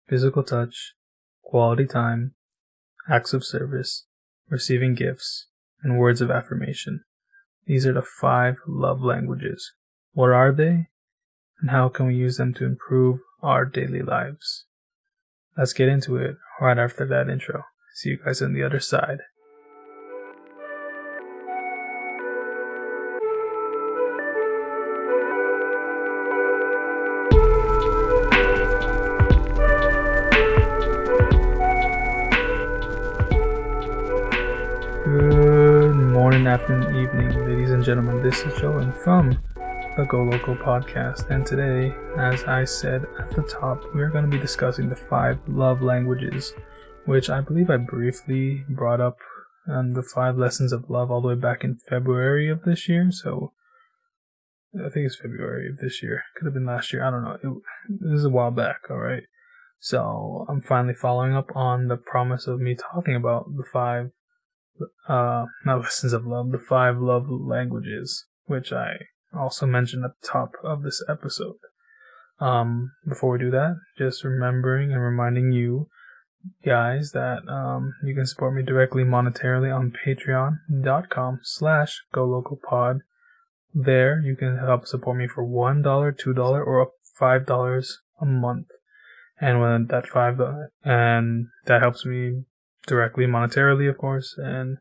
physical touch, quality time, acts of service, receiving gifts, and words of affirmation. These are the 5 love languages. What are they, and how can we use them to improve our daily lives? Let's get into it right after that intro. See you guys on the other side. Good morning, afternoon, evening, ladies and gentlemen. This is Joe from the GoLoco Podcast, and today, as I said at the top, we're going to be discussing the 5 love languages, which I believe I briefly brought up on the 5 lessons of love all the way back in February of this year. So I think it's February of this year. Could have been last year. I don't know. This is a while back. All right. So I'm finally following up on the promise of me talking about the 5 not lessons of love, the 5 love languages, which I also mentioned at the top of this episode. Before we do that, just remembering and reminding you guys that you can support me directly monetarily on patreon.com/GoLocoPod. There you can help support me for $1, $2, or up $5 a month. And when that that helps me directly monetarily, of course, and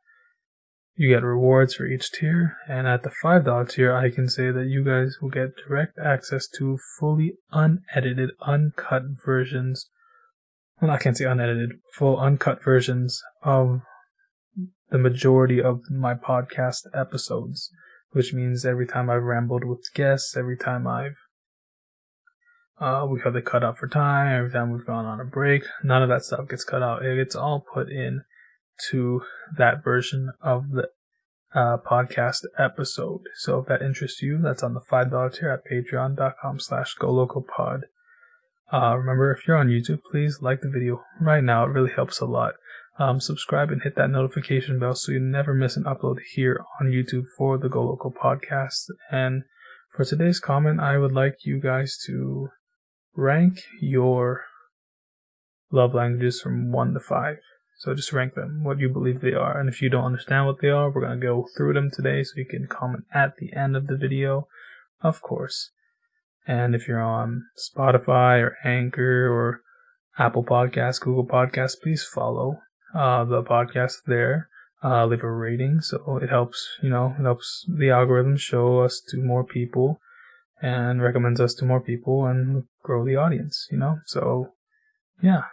you get rewards for each tier. And at the $5 tier, I can say that you guys will get direct access to fully unedited, uncut versions. Well, I can't say unedited, full uncut versions of the majority of my podcast episodes, which means every time I've rambled with guests, every time we've had to cut out for time, every time we've gone on a break, none of that stuff gets cut out. It gets all put in to that version of the podcast episode. So if that interests you, that's on the $5 tier at patreon.com/GoLocoPod. Remember, if you're on YouTube, please like the video right now. It really helps a lot. Subscribe and hit that notification bell so you never miss an upload here on YouTube for the GoLoco Podcast. And for today's comment, I would like you guys to rank your love languages from 1 to 5. So just rank them, what you believe they are. And if you don't understand what they are, we're going to go through them today, so you can comment at the end of the video, of course. And if you're on Spotify or Anchor or Apple Podcasts, Google Podcasts, please follow the podcast there. Leave a rating, so it helps, it helps the algorithm show us to more people and recommends us to more people and grow the audience, So, yeah.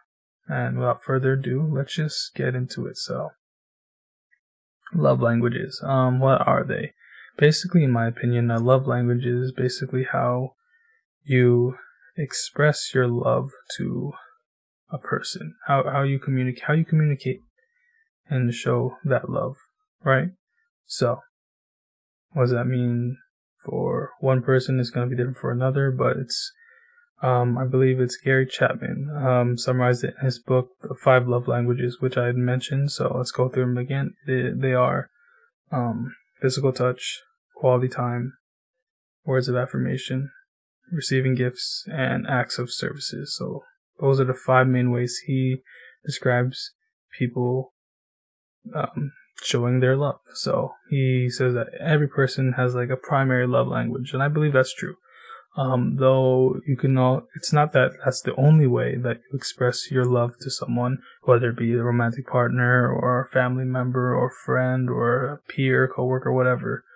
And without further ado, let's just get into it. So, love languages. What are they? Basically, in my opinion, a love language is basically how you express your love to a person. How you communicate and show that love, right? So, what does that mean for one person? It's going to be different for another, but it's, I believe it's Gary Chapman, summarized it in his book, The 5 Love Languages, which I had mentioned. So let's go through them again. They are, physical touch, quality time, words of affirmation, receiving gifts, and acts of services. So those are the 5 main ways he describes people showing their love. So he says that every person has like a primary love language, and I believe that's true. Though it's not that that's the only way that you express your love to someone, whether it be a romantic partner or a family member or friend or a peer, coworker, whatever.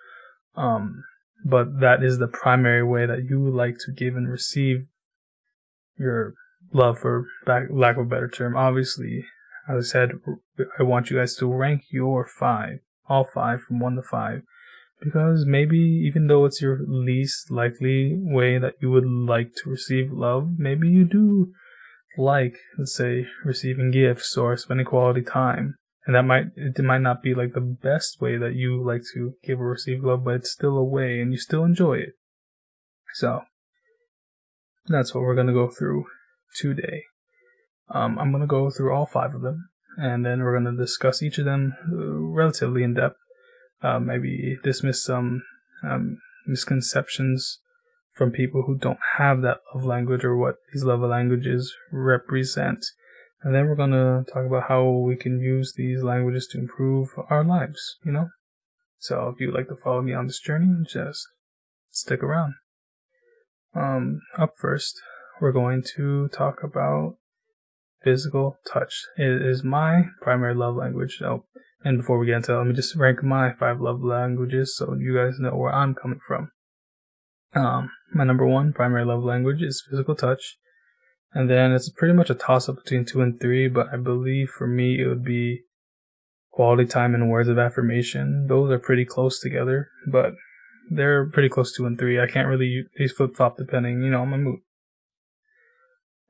But that is the primary way that you like to give and receive your love, for lack of a better term. Obviously, as I said, I want you guys to rank your 5, all 5 from 1 to 5, because maybe even though it's your least likely way that you would like to receive love, maybe you do like, let's say, receiving gifts or spending quality time. And it might not be like the best way that you like to give or receive love, but it's still a way and you still enjoy it. So that's what we're going to go through today. I'm going to go through all 5 of them, and then we're going to discuss each of them relatively in depth. Maybe dismiss some misconceptions from people who don't have that love language or what these love languages represent. And then we're going to talk about how we can use these languages to improve our lives, So if you'd like to follow me on this journey, just stick around. Up first, we're going to talk about physical touch. It is my primary love language. And before we get into it, let me just rank my 5 love languages so you guys know where I'm coming from. My number 1 primary love language is physical touch. And then it's pretty much a toss-up between 2 and 3, but I believe for me it would be quality time and words of affirmation. Those are pretty close together, but they're pretty close 2 and 3. I can't really use these flip-flop depending, on my mood.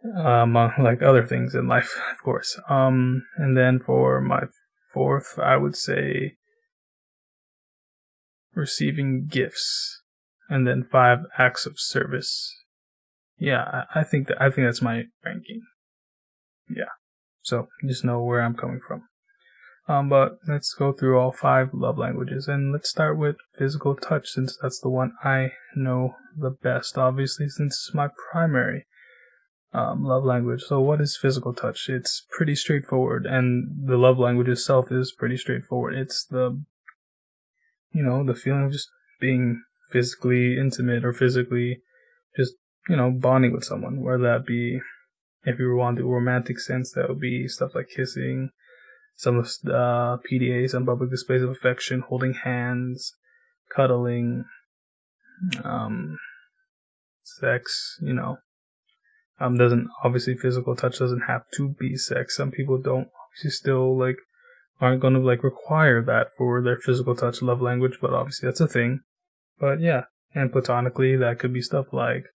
Like other things in life, of course. And then for my 4th, I would say receiving gifts. And then 5, acts of service. Yeah, I think that's my ranking. Yeah. So just know where I'm coming from. But let's go through all 5 love languages, and let's start with physical touch, since that's the one I know the best, obviously, since it's my primary love language. So what is physical touch? It's pretty straightforward, and the love language itself is pretty straightforward. It's the feeling of just being physically intimate or physically just, bonding with someone, whether that be, if you want to do a romantic sense, that would be stuff like kissing, some of the PDA, some public displays of affection, holding hands, cuddling, sex, physical touch doesn't have to be sex. Some people don't, obviously still, aren't going to, require that for their physical touch love language, but obviously that's a thing. But yeah, and platonically, that could be stuff like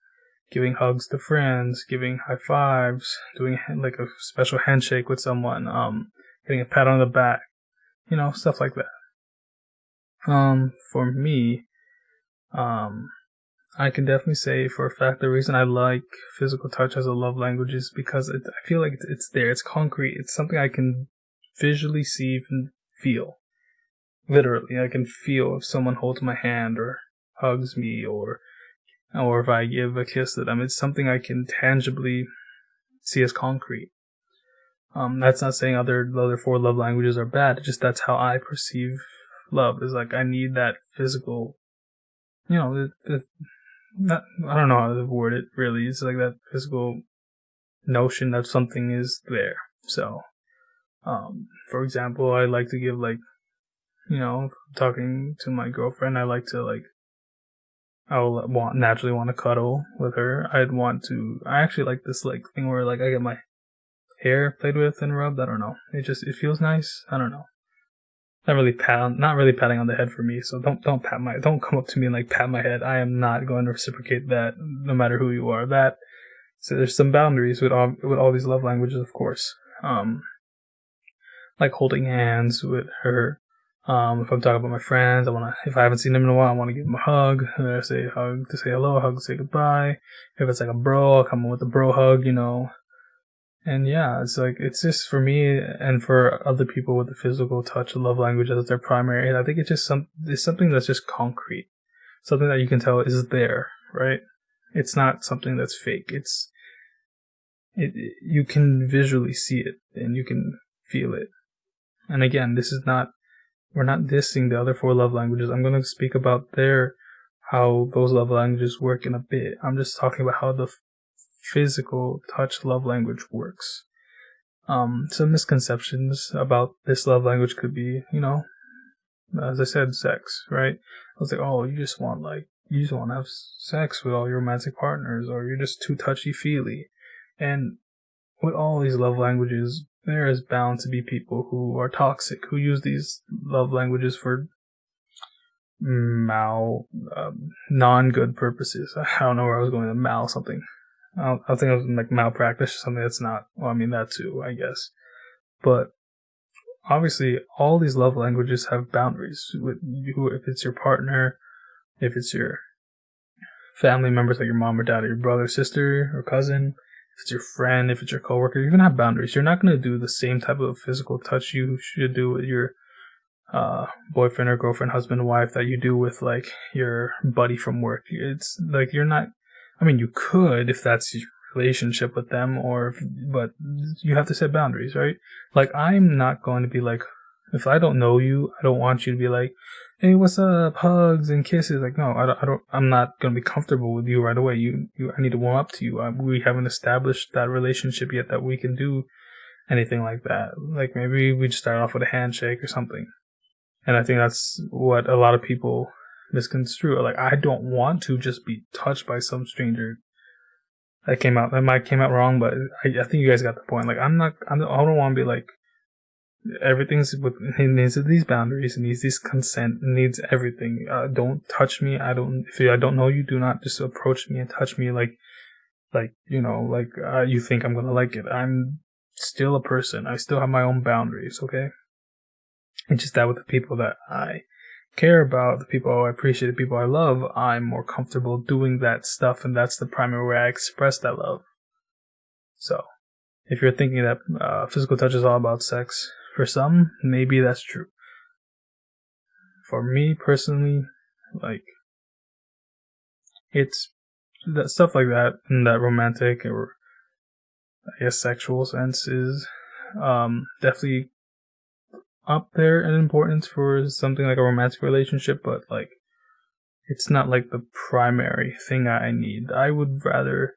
giving hugs to friends, giving high fives, doing a special handshake with someone, getting a pat on the back, stuff like that. For me, I can definitely say for a fact the reason I like physical touch as a love language is because I feel like it's there, it's concrete, it's something I can visually see and feel. Literally, I can feel if someone holds my hand or hugs me or if I give a kiss to them. It's something I can tangibly see as concrete. That's not saying other 4 love languages are bad. It's just that's how I perceive love. Is I need that physical, I don't know how to word it really. It's like that physical notion that something is there. So, for example, I like to give talking to my girlfriend, I like to naturally want to cuddle with her. I actually like this thing where I get my hair played with and rubbed. I don't know. It feels nice. I don't know. Not really patting on the head for me. So don't come up to me and pat my head. I am not going to reciprocate that, no matter who you are. So there's some boundaries with all these love languages, of course. Like holding hands with her. If I'm talking about my friends, if I haven't seen them in a while, I want to give them a hug. Say hug to say hello, hug to say goodbye. If it's a bro, I'll come in with a bro hug, And yeah, it's just for me and for other people with the physical touch love language as their primary. I think it's just it's something that's just concrete. Something that you can tell is there, right? It's not something that's fake. You can visually see it and you can feel it. And again, we're not dissing the other 4 love languages. I'm going to speak about how those love languages work in a bit. I'm just talking about how the physical touch love language works. Some misconceptions about this love language could be, as I said, sex, right? I was oh, you just want to have sex with all your romantic partners, or you're just too touchy-feely. And with all these love languages, there is bound to be people who are toxic, who use these love languages for non-good purposes. I don't know where I was going with something. I think it was malpractice or something that's not. Well, that too, I guess. But obviously, all these love languages have boundaries. If it's your partner, if it's your family members like your mom or dad or your brother, sister, or cousin, if it's your friend, if it's your coworker, you're gonna have boundaries. You're not gonna do the same type of physical touch you should do with your boyfriend or girlfriend, husband, wife that you do with your buddy from work. It's you're not I mean, you could if that's your relationship with them, but you have to set boundaries, right? Like, I'm not going to be like, if I don't know you, I don't want you to be like, hey, what's up, hugs and kisses. Like, no, I'm not going to be comfortable with you right away. I need to warm up to you. We haven't established that relationship yet that we can do anything like that. Like, maybe we just start off with a handshake or something. And I think that's what a lot of people misconstrue. Like, I don't want to just be touched by some stranger. That might came out wrong, but I think you guys got the point. Like, I don't want to be like, everything's it needs these boundaries, it needs this consent, it needs everything. Don't touch me. If I don't know you, do not just approach me and touch me like you think I'm gonna like it. I'm still a person. I still have my own boundaries, okay? It's just that with the people that I care about, the people I appreciate, the people I love, I'm more comfortable doing that stuff, and that's the primary way I express that love. So, if you're thinking that physical touch is all about sex, for some, maybe that's true. For me personally, like, it's that stuff like that in that romantic or I guess sexual sense is definitely up there in importance for something like a romantic relationship, but like, it's not like the primary thing I need. I would rather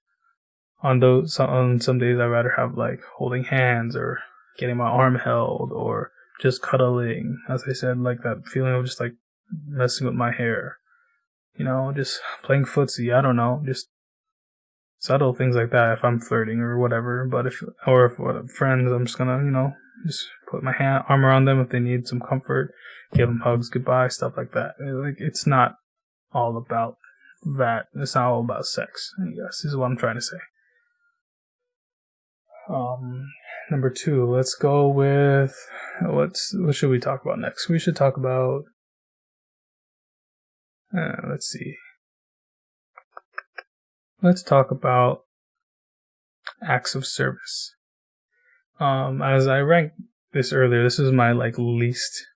on some days I'd rather have like holding hands or getting my arm held or just cuddling. As I said, like that feeling of just like messing with my hair, just playing footsie. I don't know, just subtle things like that if I'm flirting or whatever. But if with friends, I'm just gonna, just put my arm around them if they need some comfort, give them hugs, goodbye, stuff like that. Like, it's not all about that. It's not all about sex, I guess, is what I'm trying to say. Number 2, let's go with what should we talk about next? We should talk about let's see. Let's talk about acts of service. As I ranked this earlier, this is my like least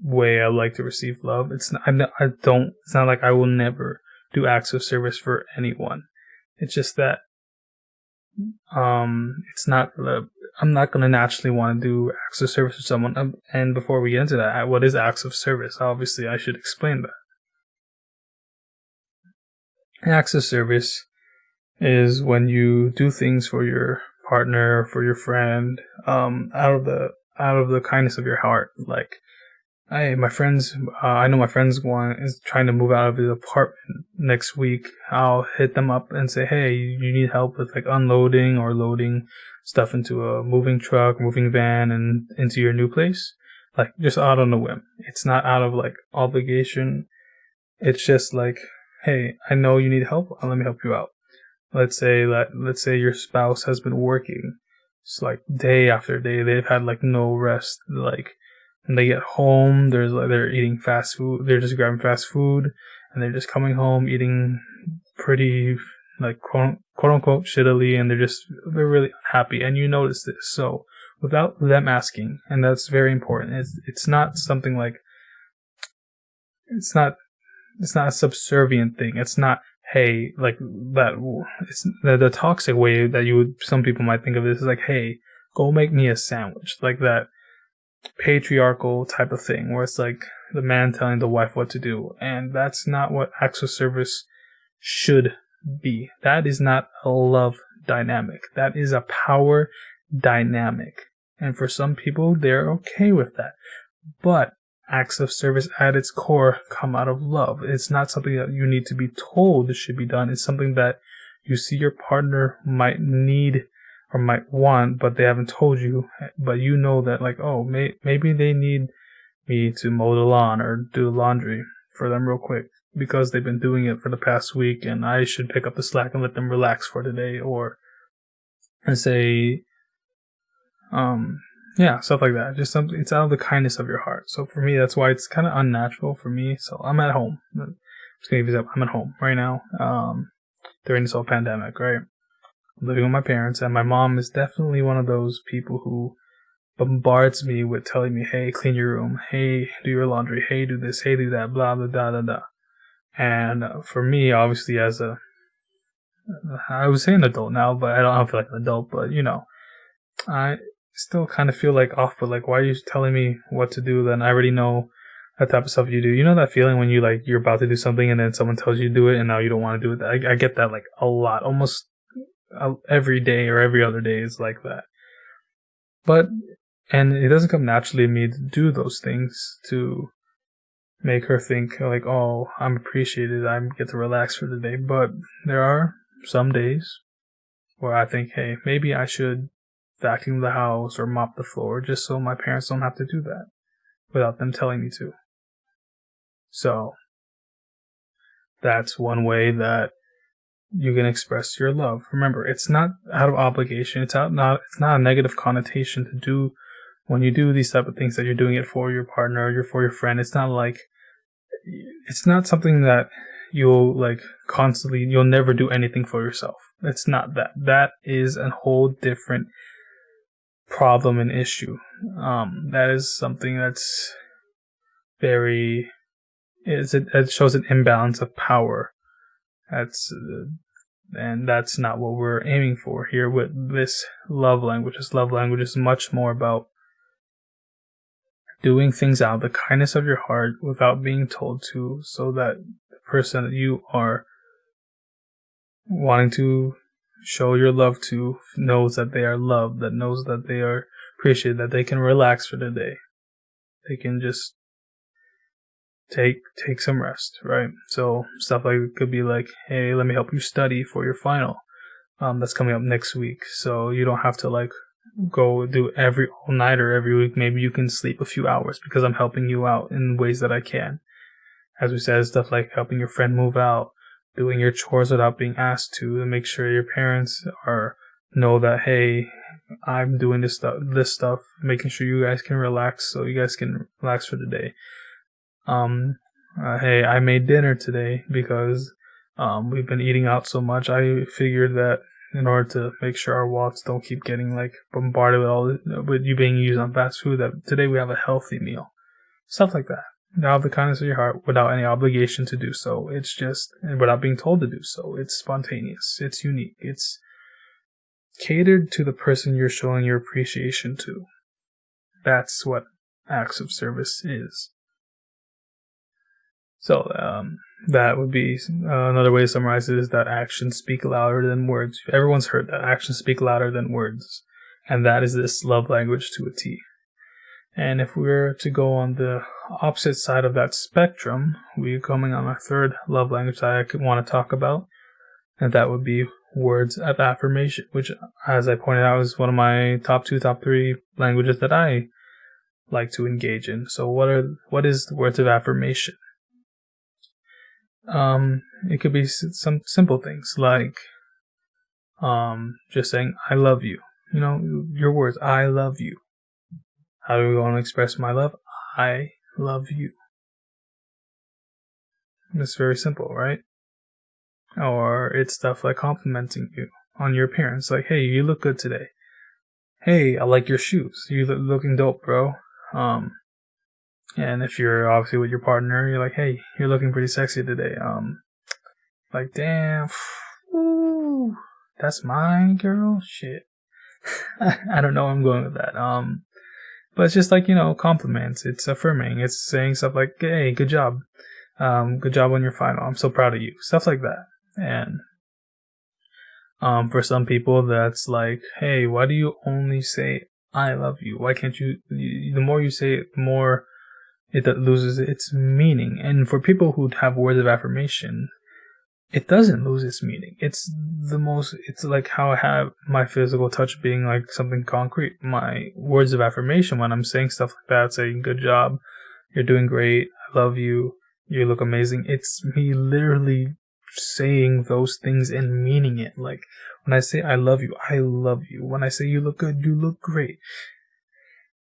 way I like to receive love. It's not like I will never do acts of service for anyone. It's just that it's not I'm not going to naturally want to do acts of service for someone. And before we get into that, what is acts of service? Obviously, I should explain that. Acts of service is when you do things for your partner, for your friend, out of the kindness of your heart. Like, hey, my friends, I know my friend's is trying to move out of his apartment next week. I'll hit them up and say, hey, you need help with like unloading or loading stuff into a moving truck, moving van, and into your new place. Like, just out on a whim. It's not out of like obligation. It's just like, hey, I know you need help. Let me help you out. Let's say your spouse has been working. It's like day after day. They've had like no rest. Like, and they get home, they're eating fast food. They're just grabbing fast food, and they're just coming home eating pretty like quote unquote shittily, and they're really unhappy. And you notice this. So without them asking, and that's very important. It's not something like it's not a subservient thing. It's not, hey, like that. It's the toxic way that some people might think of this is like, hey, go make me a sandwich, like that patriarchal type of thing where it's like the man telling the wife what to do. And that's not what acts of service should be. That is not a love dynamic. That is a power dynamic. And for some people, they're okay with that. But acts of service at its core come out of love. It's not something that you need to be told should be done. It's something that you see your partner might need or might want, but they haven't told you. But you know that, like, oh, maybe they need me to mow the lawn or do the laundry for them real quick because they've been doing it for the past week, and I should pick up the slack and let them relax for today, and say, stuff like that. Just something. It's out of the kindness of your heart. So for me, that's why it's kind of unnatural for me. So I'm at home. I'm just gonna give you that. I'm at home right now. During this whole pandemic, right? I'm living with my parents, and my mom is definitely one of those people who bombards me with telling me, hey, clean your room, hey, do your laundry, hey, do this, hey, do that, blah, blah, blah, blah, blah. And for me, obviously, I would say an adult now, but I don't feel like an adult, but I still kind of feel like off, but like, why are you telling me what to do? Then I already know that type of stuff you do. You know that feeling when you're about to do something and then someone tells you to do it and now you don't want to do it? I get that like a lot, almost every day or every other day is like that. And it doesn't come naturally to me to do those things to make her think like, oh, I'm appreciated, I get to relax for the day. But there are some days where I think, hey, maybe I should vacuum the house or mop the floor just so my parents don't have to do that without them telling me to. So that's one way that you can express your love. Remember, it's not out of obligation. It's not a negative connotation to do when you do these type of things that you're doing it for your partner or for your friend. It's not something that you'll never do anything for yourself. It's not that. That is a whole different problem and issue. That is something that's it shows an imbalance of power. And that's not what we're aiming for here with this love language. This love language is much more about doing things out of the kindness of your heart without being told to, so that the person that you are wanting to show your love to knows that they are loved, that knows that they are appreciated, that they can relax for the day. They can just take some rest, right? So stuff like it could be like, hey, let me help you study for your final that's coming up next week. So you don't have to like go do all-nighter every week. Maybe you can sleep a few hours because I'm helping you out in ways that I can. As we said, stuff like helping your friend move out, doing your chores without being asked to make sure your parents know that, hey, I'm doing this stuff, making sure you guys can relax so you guys can relax for the day. Hey, I made dinner today because we've been eating out so much. I figured that in order to make sure our wallets don't keep getting like bombarded with you being used on fast food, that today we have a healthy meal. Stuff like that. Out of the kindness of your heart, without any obligation to do so. It's just without being told to do so. It's spontaneous. It's unique. It's catered to the person you're showing your appreciation to. That's what acts of service is. So that would be another way to summarize it, is that actions speak louder than words. Everyone's heard that. Actions speak louder than words. And that is this love language to a T. And if we were to go on the opposite side of that spectrum, we're coming on our third love language that I could want to talk about. And that would be words of affirmation, which, as I pointed out, is one of my top 3 languages that I like to engage in. So what is the words of affirmation? It could be some simple things like just saying I love you. Your words, I love you. How do we want to express my love? I love you. It's very simple, right? Or it's stuff like complimenting you on your appearance. Like, hey, you look good today. Hey, I like your shoes. You looking dope, bro. And if you're obviously with your partner, you're like, hey, you're looking pretty sexy today. Like, damn, ooh, that's my girl. Shit. I don't know where I'm going with that. But it's just like, compliments. It's affirming. It's saying stuff like, hey, good job. Good job on your final. I'm so proud of you. Stuff like that. And for some people, that's like, hey, why do you only say I love you? Why can't you? The more you say it, the more it loses its meaning. And for people who have words of affirmation, it doesn't lose its meaning. It's like how I have my physical touch being like something concrete. My words of affirmation, when I'm saying stuff like that, saying good job, you're doing great, I love you, you look amazing. It's me literally saying those things and meaning it. Like when I say I love you, I love you. When I say you look good, you look great.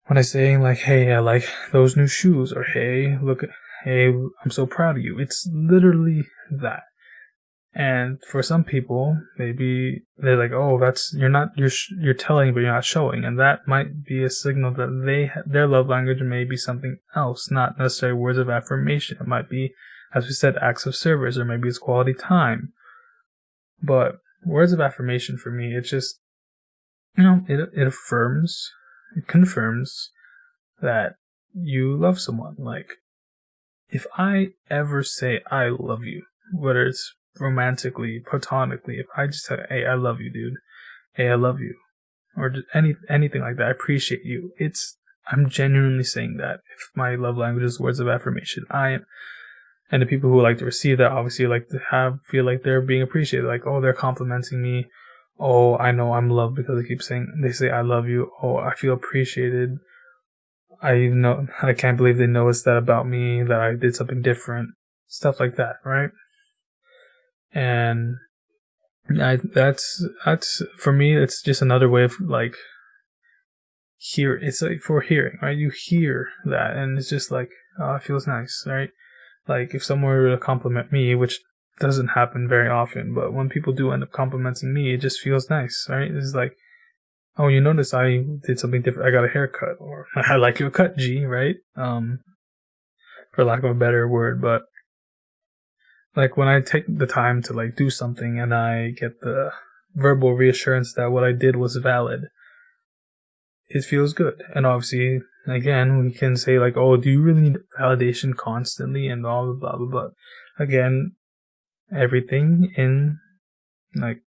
When I say like, hey, I like those new shoes, or hey, I'm so proud of you. It's literally that. And for some people, maybe they're like, oh, you're telling, but you're not showing. And that might be a signal that their love language may be something else, not necessarily words of affirmation. It might be as we said, acts of service, or maybe it's quality time. But words of affirmation for me, it's just, it affirms, it confirms that you love someone. Like, if I ever say I love you, whether it's romantically, platonically, if I just say, hey, I love you, dude, hey, I love you, or just anything like that, I appreciate you, I'm genuinely saying that. If my love language is words of affirmation, I am. And the people who like to receive that obviously like to feel like they're being appreciated. Like, oh, they're complimenting me. Oh, I know I'm loved because they say I love you. Oh, I feel appreciated. I can't believe they noticed that about me, that I did something different. Stuff like that, right? And that's for me, it's just another way of like it's like for hearing, right? You hear that and it's just like, oh, it feels nice, right? Like, if someone were to compliment me, which doesn't happen very often, but when people do end up complimenting me, it just feels nice, right? It's like, oh, you notice I did something different. I got a haircut, or I like your cut, G, right? For lack of a better word, but like when I take the time to like do something and I get the verbal reassurance that what I did was valid, it feels good. And obviously, again, we can say like, oh, do you really need validation constantly and blah, blah, blah, blah, blah. Again, everything in like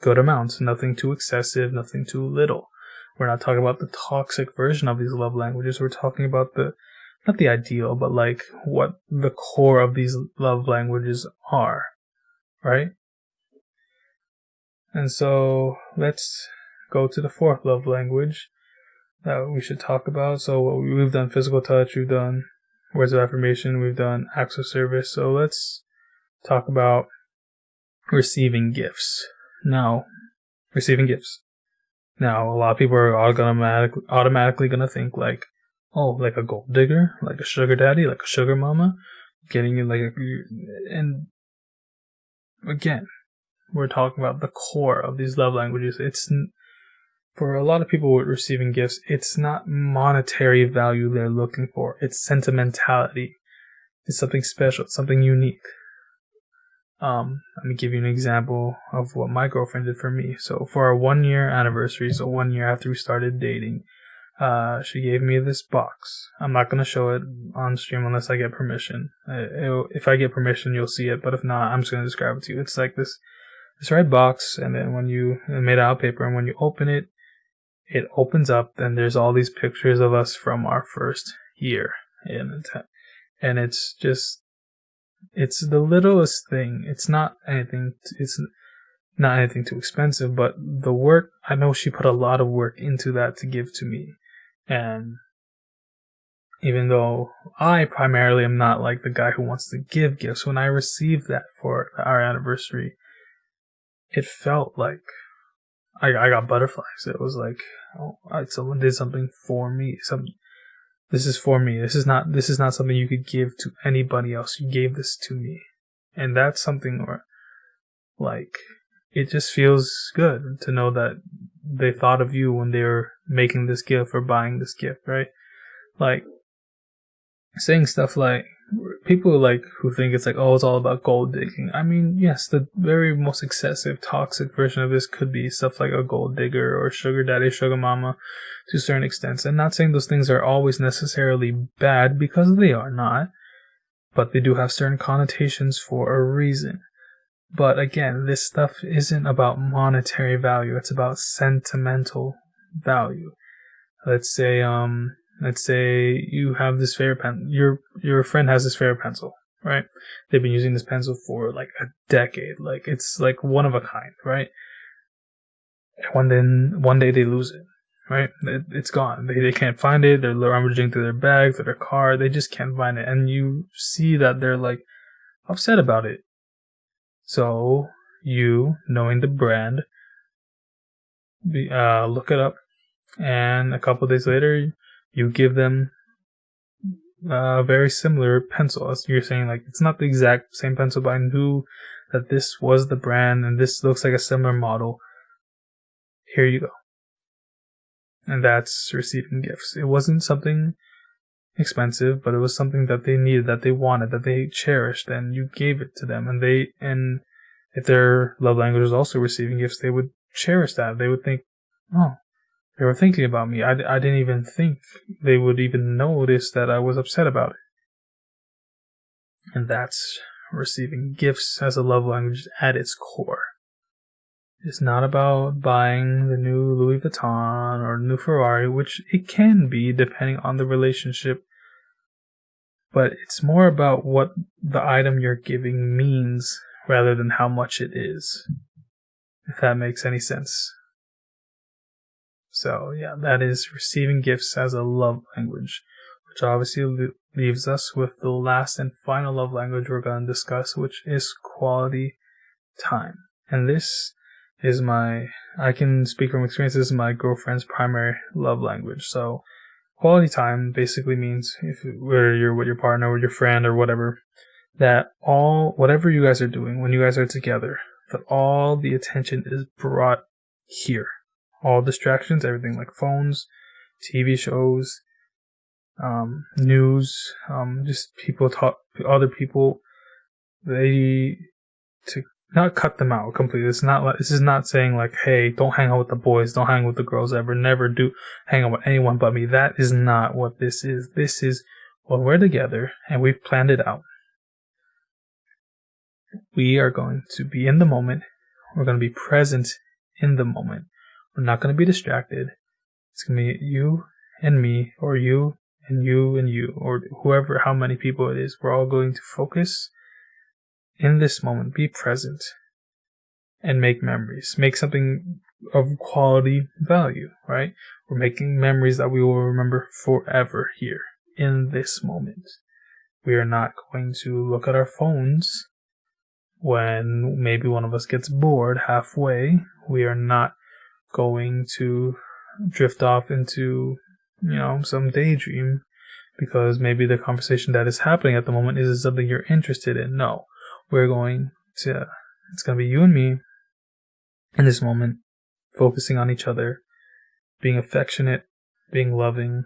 good amounts, nothing too excessive, nothing too little. We're not talking about the toxic version of these love languages. We're talking about not the ideal, but like what the core of these love languages are, right? And so let's go to the fourth love language that we should talk about. So we've done physical touch, we've done words of affirmation, we've done acts of service. So let's talk about receiving gifts. Now, receiving gifts. Now, a lot of people are automatically gonna think like, oh, like a gold digger, like a sugar daddy, like a sugar mama, getting you and again, we're talking about the core of these love languages. For a lot of people with receiving gifts, it's not monetary value they're looking for. It's sentimentality. It's something special. It's something unique. Let me give you an example of what my girlfriend did for me. So for our 1 year anniversary, so 1 year after we started dating, she gave me this box. I'm not going to show it on stream unless I get permission. If I get permission, you'll see it. But if not, I'm just going to describe it to you. It's like this red box, and then it's made out of paper, and when you open it, it opens up, and there's all these pictures of us from our first year. And it's the littlest thing. It's not anything too expensive, but the work, I know she put a lot of work into that to give to me. And even though I primarily am not like the guy who wants to give gifts, when I received that for our anniversary, it felt like I got butterflies. It was like, oh, someone did something for me. This is for me. This is not something you could give to anybody else. You gave this to me. And that's something where, like, it just feels good to know that they thought of you when they were making this gift or buying this gift, right? Like, saying stuff like, people like who think it's like, oh, it's all about gold digging. I mean, yes, the very most excessive, toxic version of this could be stuff like a gold digger or sugar daddy, sugar mama to certain extents. And not saying those things are always necessarily bad, because they are not, but they do have certain connotations for a reason. But again, this stuff isn't about monetary value. It's about sentimental value. Let's say you have this favorite pen. Your friend has this favorite pencil, right? They've been using this pencil for like a decade. Like, it's like one of a kind, right? And one day they lose it, right? It's gone. They can't find it. They're rummaging through their bags or their car. They just can't find it. And you see that they're like upset about it. So you, knowing the brand, look it up, and a couple of days later, you give them a very similar pencil. As you're saying, like, it's not the exact same pencil, but I knew that this was the brand, and this looks like a similar model. Here you go. And that's receiving gifts. It wasn't something expensive, but it was something that they needed, that they wanted, that they cherished, and you gave it to them. And if their love language was also receiving gifts, they would cherish that. They would think, oh, they were thinking about me. I didn't even think they would even notice that I was upset about it. And that's receiving gifts as a love language at its core. It's not about buying the new Louis Vuitton or new Ferrari, which it can be depending on the relationship. But it's more about what the item you're giving means rather than how much it is. If that makes any sense. So yeah, that is receiving gifts as a love language, which obviously leaves us with the last and final love language we're going to discuss, which is quality time. And this is I can speak from experience, this is my girlfriend's primary love language. So quality time basically means whether you're with your partner, with your friend, or whatever, that whatever you guys are doing, when you guys are together, that all the attention is brought here. All distractions, everything like phones, TV shows, news, just people other people, to not cut them out completely. This is not saying like, hey, don't hang out with the boys, don't hang out with the girls ever, never do hang out with anyone but me. That is not what this is. This is when we're together and we've planned it out. We are going to be in the moment. We're going to be present in the moment. We're not going to be distracted. It's going to be you and me, or you and you and you, or whoever, how many people it is. We're all going to focus in this moment, be present, and make memories. Make something of quality value, right? We're making memories that we will remember forever here in this moment. We are not going to look at our phones when maybe one of us gets bored halfway. We are not going to drift off into, some daydream because maybe the conversation that is happening at the moment isn't something you're interested in. No, it's going to be you and me in this moment, focusing on each other, being affectionate, being loving,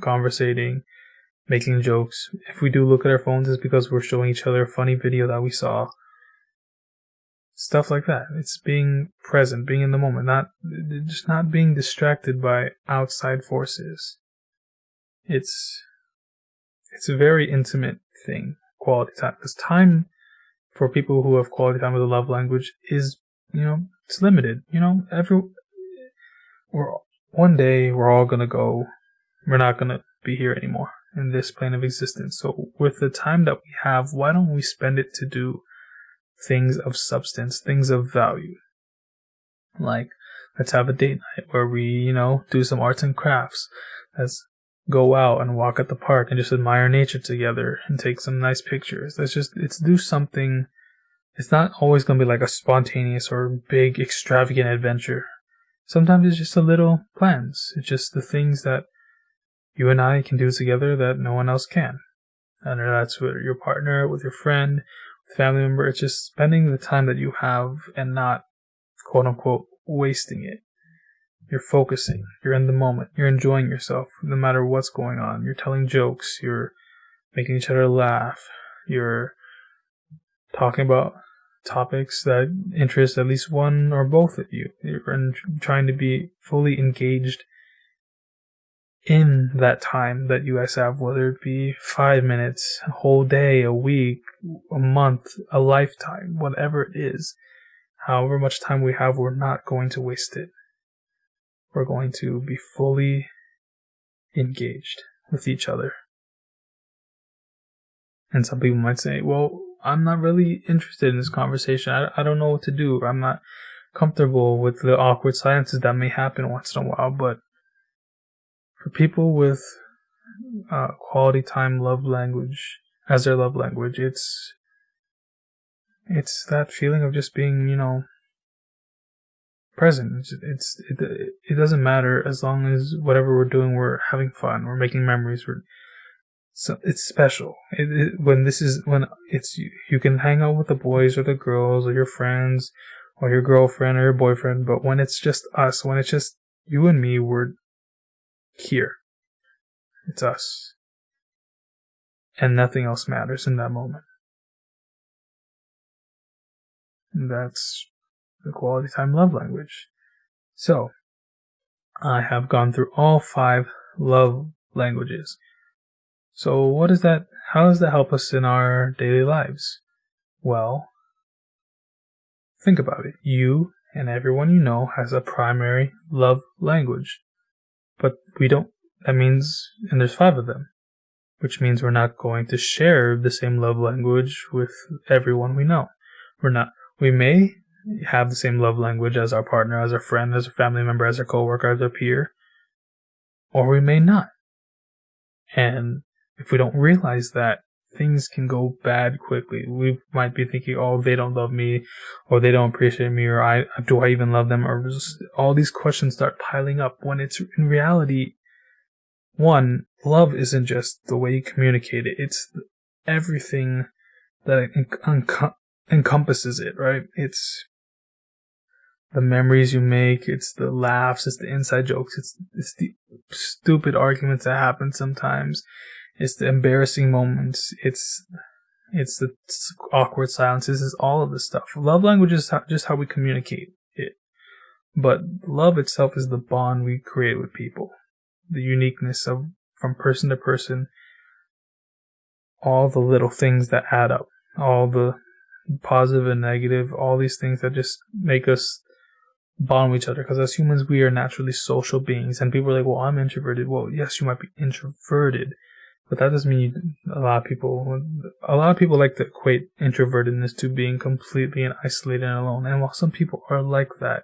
conversating, making jokes. If we do look at our phones, it's because we're showing each other a funny video that we saw. Stuff like that. It's being present, being in the moment, not being distracted by outside forces. It's a very intimate thing, quality time. Because time for people who have quality time with a love language is, it's limited. One day we're all gonna go. We're not gonna be here anymore in this plane of existence. So with the time that we have, why don't we spend it to do things of substance, things of value? Like, let's have a date night where we, do some arts and crafts. Let's go out and walk at the park and just admire nature together and take some nice pictures. Let's do something. It's not always going to be like a spontaneous or big extravagant adventure. Sometimes it's just a little plans. It's just the things that you and I can do together that no one else can. And that's with your partner, with your friend, family member. It's just spending the time that you have and not, quote unquote, wasting it. You're focusing, you're in the moment, you're enjoying yourself no matter what's going on. You're telling jokes, you're making each other laugh, you're talking about topics that interest at least one or both of you. You're trying to be fully engaged in that time that you guys have, whether it be 5 minutes, a whole day, a week, a month, a lifetime, whatever it is. However much time we have, we're not going to waste it. We're going to be fully engaged with each other. And some people might say, well, I'm not really interested in this conversation. I don't know what to do. I'm not comfortable with the awkward silences that may happen once in a while. But for people with quality time love language as their love language, it's that feeling of just being, present. It doesn't matter as long as whatever we're doing, we're having fun, we're making memories. So it's special. When you can hang out with the boys or the girls or your friends or your girlfriend or your boyfriend, but when it's just us, when it's just you and me, we're here. It's us. And nothing else matters in that moment. And that's the quality time love language. So, I have gone through all 5 love languages. So how does that help us in our daily lives? Well, think about it. You and everyone you know has a primary love language. But and there's 5 of them, which means we're not going to share the same love language with everyone we know. We may have the same love language as our partner, as our friend, as a family member, as our coworker, as our peer, or we may not. And if we don't realize that, things can go bad quickly. We might be thinking, oh, they don't love me, or they don't appreciate me, or do I even love them? Or all these questions start piling up when it's in reality, one, love isn't just the way you communicate it. It's everything that encompasses it, right? It's the memories you make, it's the laughs, it's the inside jokes, it's the stupid arguments that happen sometimes, it's the embarrassing moments, it's the awkward silences, it's all of this stuff. Love language is just how we communicate it. But love itself is the bond we create with people. The uniqueness of from person to person, all the little things that add up, all the positive and negative, all these things that just make us bond with each other. Because as humans, we are naturally social beings. And people are like, well, I'm introverted. Well, yes, you might be introverted, but that doesn't mean a lot of people like to equate introvertedness to being completely and isolated and alone. And while some people are like that,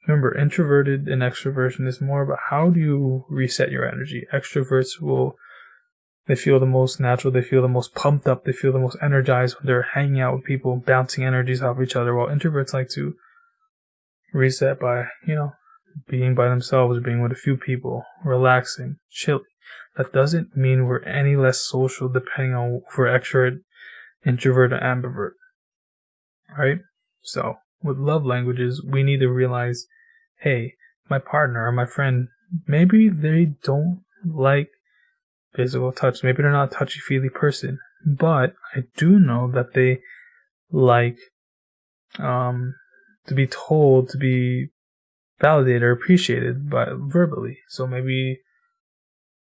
remember, introverted and extroversion is more about how do you reset your energy. Extroverts they feel the most natural, they feel the most pumped up, they feel the most energized when they're hanging out with people, bouncing energies off each other, while introverts like to reset by, being by themselves, being with a few people, relaxing, chilling. That doesn't mean we're any less social depending on if we're extrovert, introvert, or ambivert. Right? So, with love languages, we need to realize, hey, my partner or my friend, maybe they don't like physical touch. Maybe they're not a touchy-feely person. But I do know that they like to be told, to be validated or appreciated verbally. So maybe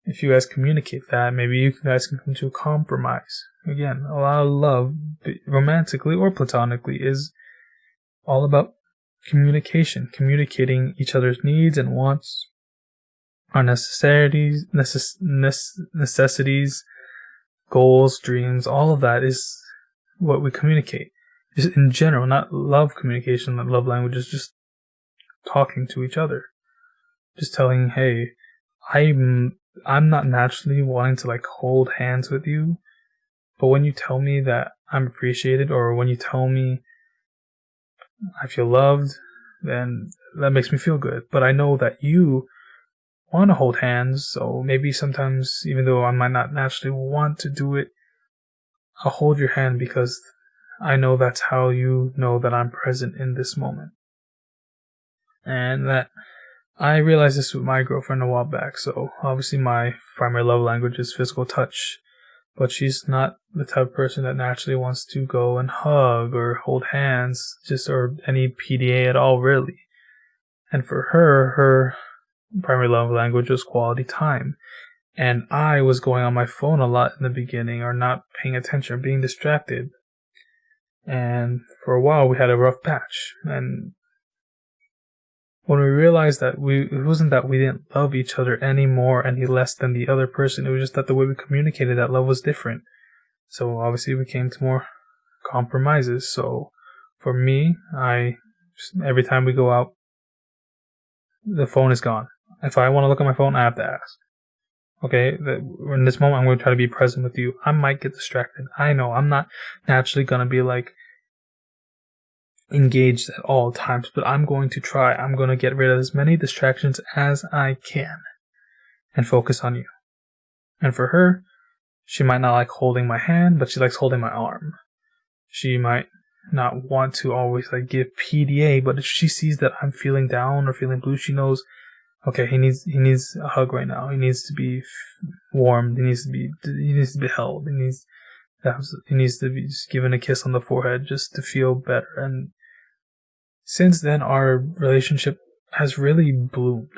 if you guys communicate that, maybe you guys can come to a compromise. Again, a lot of love, romantically or platonically, is all about communication, communicating each other's needs and wants, our necessities, goals, dreams. All of that is what we communicate. Just in general, not love communication, not love language, is just talking to each other. Just telling, hey, I'm not naturally wanting to hold hands with you, but when you tell me that I'm appreciated, or when you tell me I feel loved, then that makes me feel good. But I know that you want to hold hands, so maybe sometimes, even though I might not naturally want to do it, I'll hold your hand because I know that's how you know that I'm present in this moment. And that I realized this with my girlfriend a while back. So obviously my primary love language is physical touch, but she's not the type of person that naturally wants to go and hug or hold hands, or any PDA at all, really. And for her primary love language was quality time. And I was going on my phone a lot in the beginning, or not paying attention, or being distracted. And for a while we had a rough patch. And when we realized that it wasn't that we didn't love each other any more, any less than the other person, it was just that the way we communicated that love was different. So obviously we came to more compromises. So for me, every time we go out, the phone is gone. If I want to look at my phone, I have to ask. Okay, in this moment, I'm going to try to be present with you. I might get distracted. I know I'm not naturally going to be engaged at all times, but I'm going to try. I'm going to get rid of as many distractions as I can and focus on you. And for her, she might not like holding my hand, but she likes holding my arm. She might not want to always give PDA, but if she sees that I'm feeling down or feeling blue, she knows okay, he needs a hug right now. He needs to be warmed. He needs to be held. He needs to be just given a kiss on the forehead just to feel better. And since then, our relationship has really bloomed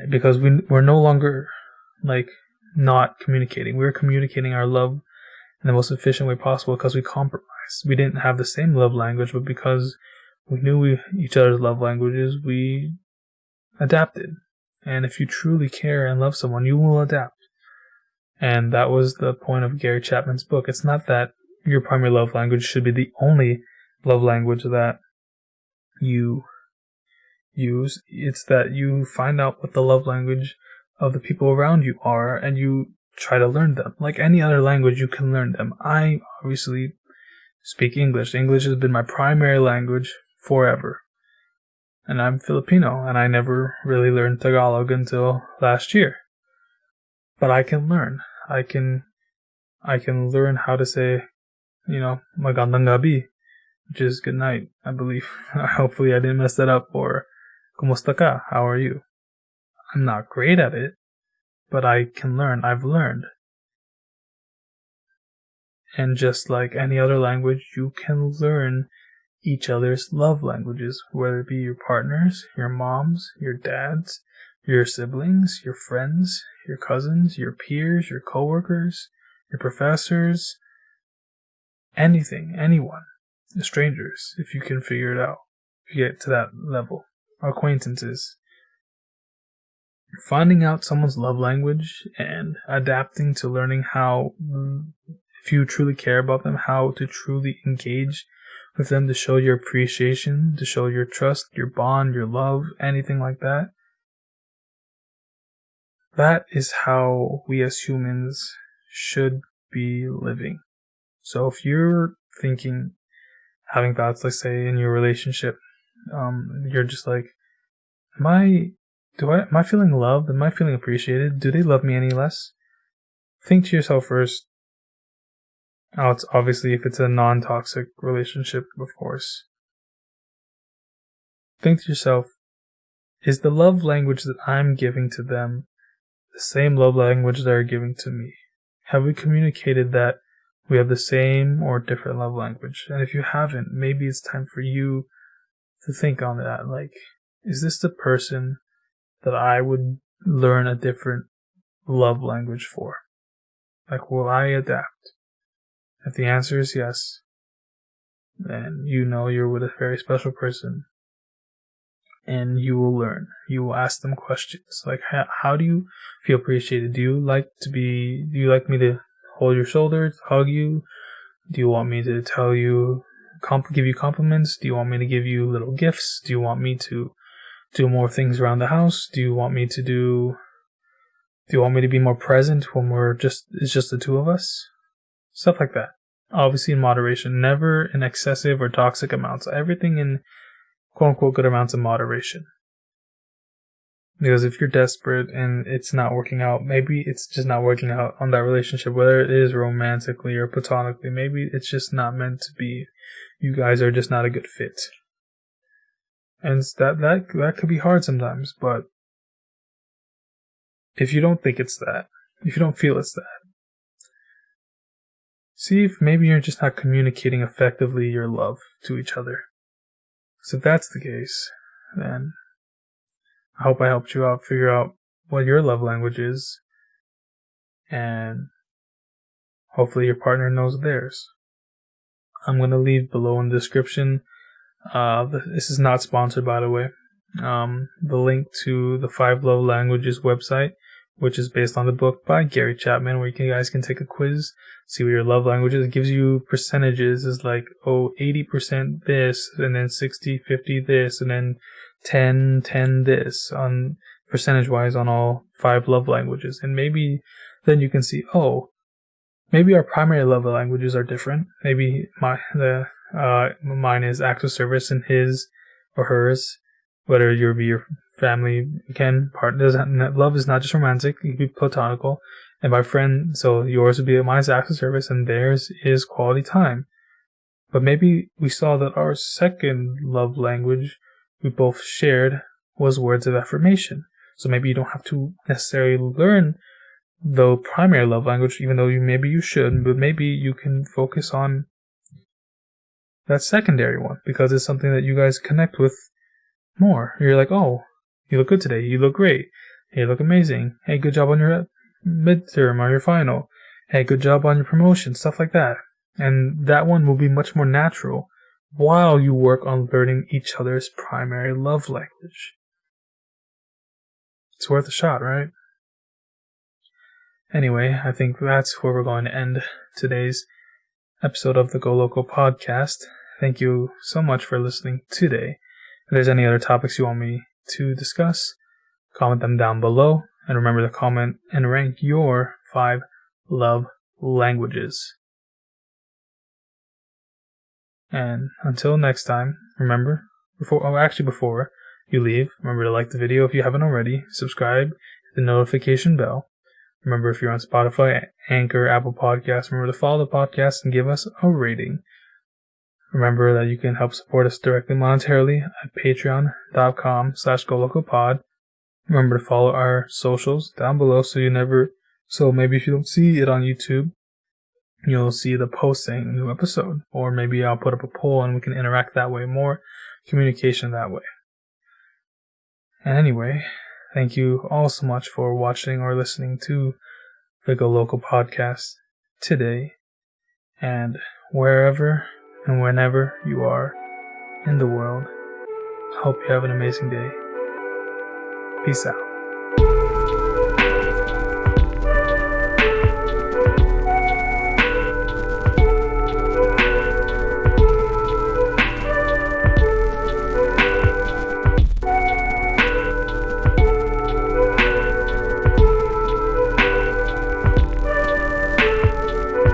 because we're no longer like not communicating. We're communicating our love in the most efficient way possible because we compromised. We didn't have the same love language, but because we knew each other's love languages, we adapted. And if you truly care and love someone, you will adapt. And that was the point of Gary Chapman's book. It's not that your primary love language should be the only love language that you use. It's that you find out what the love language of the people around you are and you try to learn them. Like any other language, you can learn them. I obviously speak English. English has been my primary language forever. And I'm Filipino, and I never really learned Tagalog until last year. But I can learn. I can learn how to say, magandang gabi, which is good night, I believe. Hopefully I didn't mess that up. Or kumusta ka? How are you? I'm not great at it, but I can learn. I've learned. And just like any other language, you can learn each other's love languages, whether it be your partners, your moms, your dads, your siblings, your friends, your cousins, your peers, your coworkers, your professors, anything, anyone, strangers, if you can figure it out, if you get to that level, acquaintances. Finding out someone's love language and adapting to learning how, if you truly care about them, how to truly engage with them to show your appreciation, to show your trust, your bond, your love, anything like that. That is how we as humans should be living. So if you're having thoughts, let's say in your relationship, you're just like, am I feeling loved? Am I feeling appreciated? Do they love me any less? Think to yourself first. It's obviously if it's a non-toxic relationship, of course. Think to yourself, is the love language that I'm giving to them the same love language they're giving to me? Have we communicated that we have the same or different love language? And if you haven't, maybe it's time for you to think on that. Like, is this the person that I would learn a different love language for? Like, will I adapt? If the answer is yes, then you're with a very special person. And you will learn. You will ask them questions. Like, how do you feel appreciated? Do you like me to hold your shoulders, hug you? Do you want me to tell you, give you compliments? Do you want me to give you little gifts? Do you want me to do more things around the house? Do you want me to be more present when it's just the two of us? Stuff like that. Obviously in moderation, never in excessive or toxic amounts. Everything in quote-unquote good amounts of moderation. Because if you're desperate and it's not working out, maybe it's just not working out on that relationship, whether it is romantically or platonically, maybe it's just not meant to be. You guys are just not a good fit. And that could be hard sometimes, but if you don't think it's that, if you don't feel it's that, see if maybe you're just not communicating effectively your love to each other. So if that's the case, then I hope I helped you out figure out what your love language is, and hopefully your partner knows theirs. I'm going to leave below in the description. This is not sponsored, by the way. The link to the 5 Love Languages website, which is based on the book by Gary Chapman, where you guys can take a quiz, see what your love language is. It gives you percentages. It's like, 80% this, and then 60-50 this, and then 10-10 this, on percentage-wise on all 5 love languages. And maybe then you can see, maybe our primary love languages are different. Maybe mine is acts of service, and his or hers, whether you'll be your family, love is not just romantic, it can be platonical. And my friend, so yours would be mine's acts of service, and theirs is quality time. But maybe we saw that our second love language we both shared was words of affirmation. So maybe you don't have to necessarily learn the primary love language, even though you should, but maybe you can focus on that secondary one because it's something that you guys connect with more. You're like, oh, you look good today. You look great. Hey, you look amazing. Hey, good job on your midterm or your final. Hey, good job on your promotion. Stuff like that. And that one will be much more natural while you work on learning each other's primary love language. It's worth a shot, right? Anyway, I think that's where we're going to end today's episode of the GoLoco Podcast. Thank you so much for listening today. If there's any other topics you want me to discuss, comment them down below. And remember to comment and rank your 5 love languages. And until next time, remember, before you leave, remember to like the video if you haven't already, subscribe, hit the notification bell. Remember, if you're on Spotify, Anchor, Apple Podcasts, remember to follow the podcast and give us a rating. Remember that you can help support us directly monetarily at patreon.com/GoLocoPod. Remember to follow our socials down below so maybe if you don't see it on YouTube, you'll see the post saying a new episode. Or maybe I'll put up a poll and we can interact that way, more communication that way. And anyway, thank you all so much for watching or listening to the GoLoco Podcast today. And wherever and whenever you are in the world, I hope you have an amazing day. Peace out.